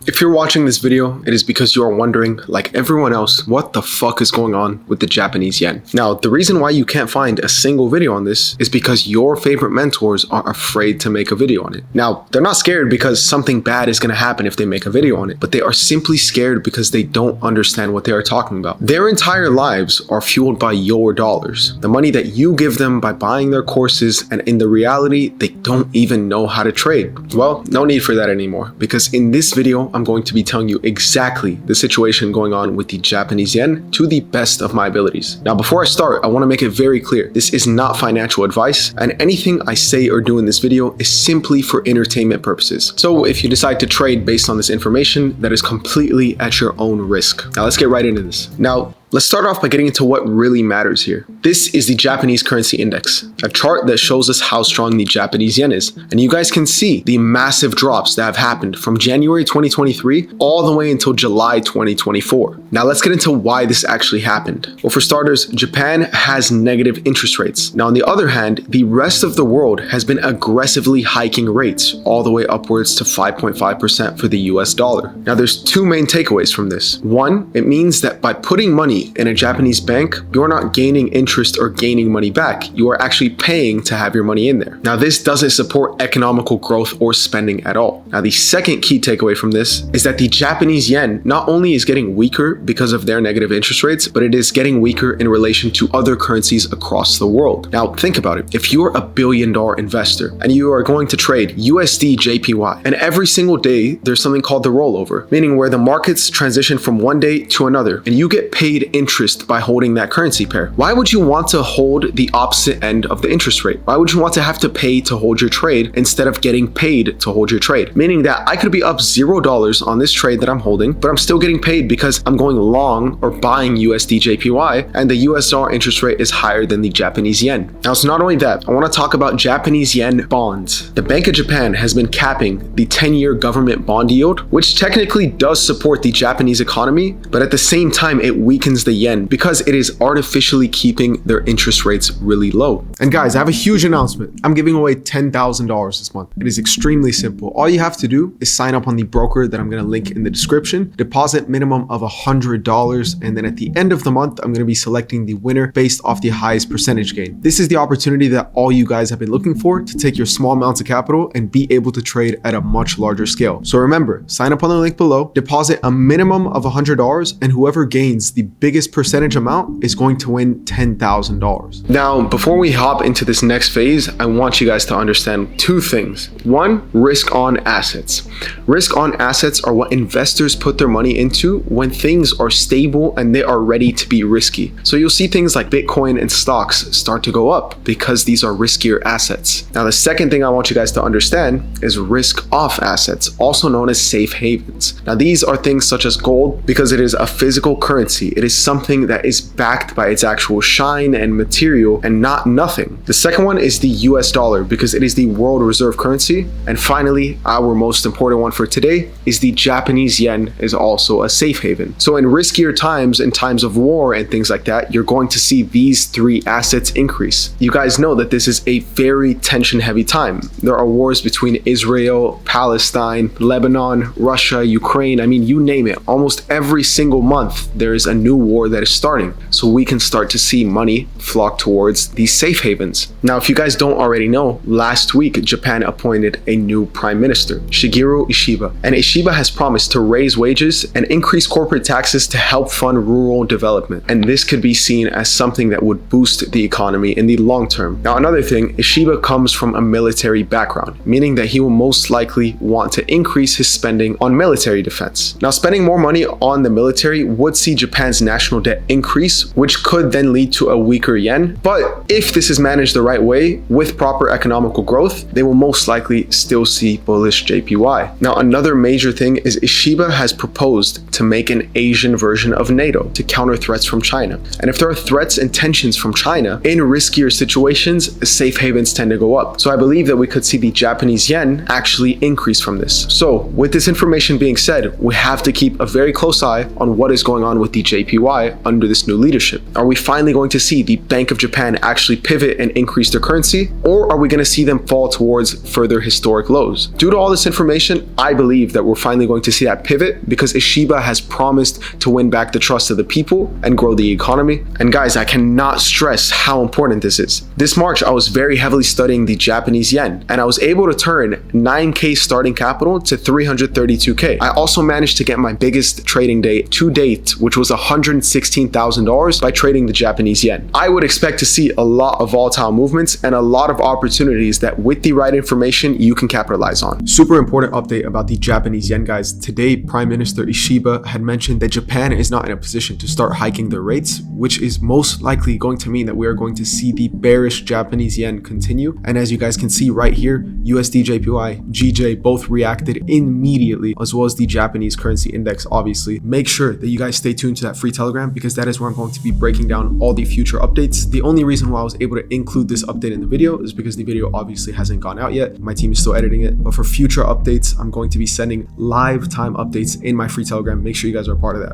If you're watching this video, it is because you are wondering, like everyone else, what the fuck is going on with the Japanese yen. Now, the reason why you can't find a single video on this is because your favorite mentors are afraid to make a video on it. Now, they're not scared because something bad is going to happen if they make a video on it, but they are simply scared because they don't understand what they are talking about. Their entire lives are fueled by your dollars, the money that you give them by buying their courses, and in the reality, they don't even know how to trade. Well, no need for that anymore, because in this video, I'm going to be telling you exactly the situation going on with the Japanese yen to the best of my abilities. Now, before I start, I want to make it very clear, this is not financial advice, and anything I say or do in this video is simply for entertainment purposes. So if you decide to trade based on this information, that is completely at your own risk. Now, let's get right into this. Now, let's start off by getting into what really matters here. This is the Japanese currency index, a chart that shows us how strong the Japanese yen is. And you guys can see the massive drops that have happened from January 2023 all the way until July 2024. Now let's get into why this actually happened. Well, for starters, Japan has negative interest rates. Now on the other hand, the rest of the world has been aggressively hiking rates all the way upwards to 5.5% for the US dollar. Now there's two main takeaways from this. One, it means that by putting money in a Japanese bank, you're not gaining interest or gaining money back. You are actually paying to have your money in there. Now, this doesn't support economical growth or spending at all. Now, the second key takeaway from this is that the Japanese yen not only is getting weaker because of their negative interest rates, but it is getting weaker in relation to other currencies across the world. Now, think about it. If you're a billion-dollar investor and you are going to trade USD JPY, and every single day there's something called the rollover, meaning where the markets transition from one day to another, and you get paid interest by holding that currency pair. Why would you want to hold the opposite end of the interest rate? Why would you want to have to pay to hold your trade instead of getting paid to hold your trade? Meaning that I could be up $0 on this trade that I'm holding, but I'm still getting paid because I'm going long or buying USD JPY, and the US dollar interest rate is higher than the Japanese yen. Now, it's not only that. I want to talk about Japanese yen bonds. The Bank of Japan has been capping the 10-year government bond yield, which technically does support the Japanese economy, but at the same time, it weakens the yen because it is artificially keeping their interest rates really low. And guys, I have a huge announcement. I'm giving away $10,000 this month. It is extremely simple. All you have to do is sign up on the broker that I'm going to link in the description, deposit minimum of $100, and then at the end of the month, I'm going to be selecting the winner based off the highest percentage gain. This is the opportunity that all you guys have been looking for to take your small amounts of capital and be able to trade at a much larger scale. So remember, sign up on the link below, deposit a minimum of $100, and whoever gains the biggest percentage amount is going to win $10,000. Now, before we hop into this next phase, I want you guys to understand two things. One, risk on assets. Risk on assets are what investors put their money into when things are stable and they are ready to be risky. So you'll see things like Bitcoin and stocks start to go up because these are riskier assets. Now, the second thing I want you guys to understand is risk off assets, also known as safe havens. Now, these are things such as gold because it is a physical currency. It is something that is backed by its actual shine and material and not nothing. The second one is the US dollar because it is the world reserve currency. And finally, our most important one for today is the Japanese yen is also a safe haven. So in riskier times, in times of war and things like that, you're going to see these three assets increase. You guys know that this is a very tension heavy time. There are wars between Israel, Palestine, Lebanon, Russia, Ukraine. I mean, you name it. Almost every single month, there is a new war that is starting. So we can start to see money flock towards these safe havens. Now, if you guys don't already know, last week, Japan appointed a new prime minister, Shigeru Ishiba. And Ishiba has promised to raise wages and increase corporate taxes to help fund rural development. And this could be seen as something that would boost the economy in the long term. Now, another thing, Ishiba comes from a military background, meaning that he will most likely want to increase his spending on military defense. Now, spending more money on the military would see Japan's national debt increase, which could then lead to a weaker yen. But if this is managed the right way with proper economical growth, they will most likely still see bullish JPY. Now, another major thing is Ishiba has proposed to make an Asian version of NATO to counter threats from China. And if there are threats and tensions from China in riskier situations, safe havens tend to go up. So I believe that we could see the Japanese yen actually increase from this. So with this information being said, we have to keep a very close eye on what is going on with the JPY. JPY under this new leadership? Are we finally going to see the Bank of Japan actually pivot and increase their currency, or are we going to see them fall towards further historic lows? Due to all this information, I believe that we're finally going to see that pivot because Ishiba has promised to win back the trust of the people and grow the economy. And guys, I cannot stress how important this is. This March, I was very heavily studying the Japanese yen, and I was able to turn 9K starting capital to 332K. I also managed to get my biggest trading day to date, which was $116,000 by trading the Japanese yen. I would expect to see a lot of volatile movements and a lot of opportunities that with the right information, you can capitalize on. Super important update about the Japanese yen, guys. Today, Prime Minister Ishiba had mentioned that Japan is not in a position to start hiking their rates, which is most likely going to mean that we are going to see the bearish Japanese yen continue. And as you guys can see right here, USD JPY, GJ both reacted immediately, as well as the Japanese currency index, obviously. Make sure that you guys stay tuned to that free Telegram because that is where I'm going to be breaking down all the future updates. The only reason why I was able to include this update in the video is because the video obviously hasn't gone out yet. My team is still editing it, but for future updates, I'm going to be sending live time updates in my free Telegram. Make sure you guys are a part of that.